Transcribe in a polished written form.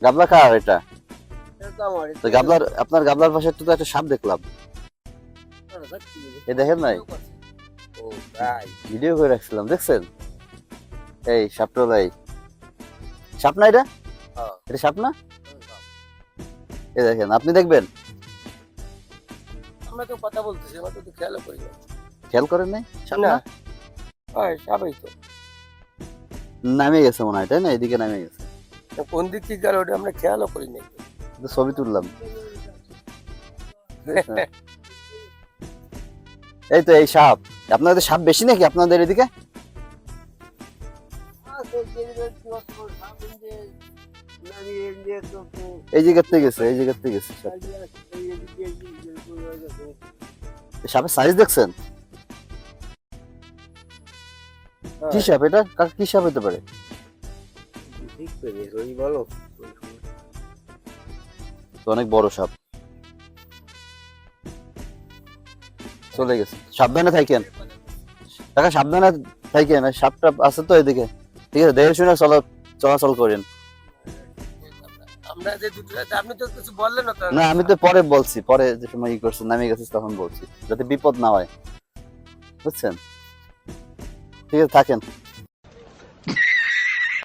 গাবলা কার এটা? এটা তো আমার তো গাবলার, আপনার গাবলার পাশে তো একটা সাপ দেখলাম। এই দেখেন নাই, ও ভাই ভিডিও করে রাখছিলাম, দেখছেন? এই সাপটা ভাই, সাপ না এটা? হ্যাঁ। এটা সাপ না? এই দেখেন, আপনি দেখবেন? আমরা তো কথা বলতেছি, আমরা তো খেয়াল করি না। খেয়াল করেন নাই? সাপ না না? হয় সবাই তো নামে গেছে মনে হয়, তাই না? এদিকে নামে গেছে। কোন দিক থেকে গেল ওটা আমরা খেয়ালও করি না। তো ছবি তুললাম। এই তো এই সাপ। আপনাদের সাপ বেশি নাকি আপনাদের এদিকে? এই জায়গাতে গেছে, এই জায়গাতে গেছে সাপ। এই সাপের সাইজ দেখছেন? কি সাপ এটা? কাকা কি সাপ হতে পারে? বলো তো অনেক বড় সাপ। চলে গেছে, সাবধানে থাকেন কাকা, সাবধানে থাকেন। আর সাপ টাপ আছে তো এদিকে, ঠিক আছে? দেখে শুনে চলাচল করেন। আমরা যে দুটো আপনি তো কিছু বললেন না তো। না, আমি তো পরে বলছি, পরে যে সময় ই করছে নামে গেছিস তখন বলছি, যাতে বিপদ না হয়, বুঝছেন? ঠিক আছে, থাকেন।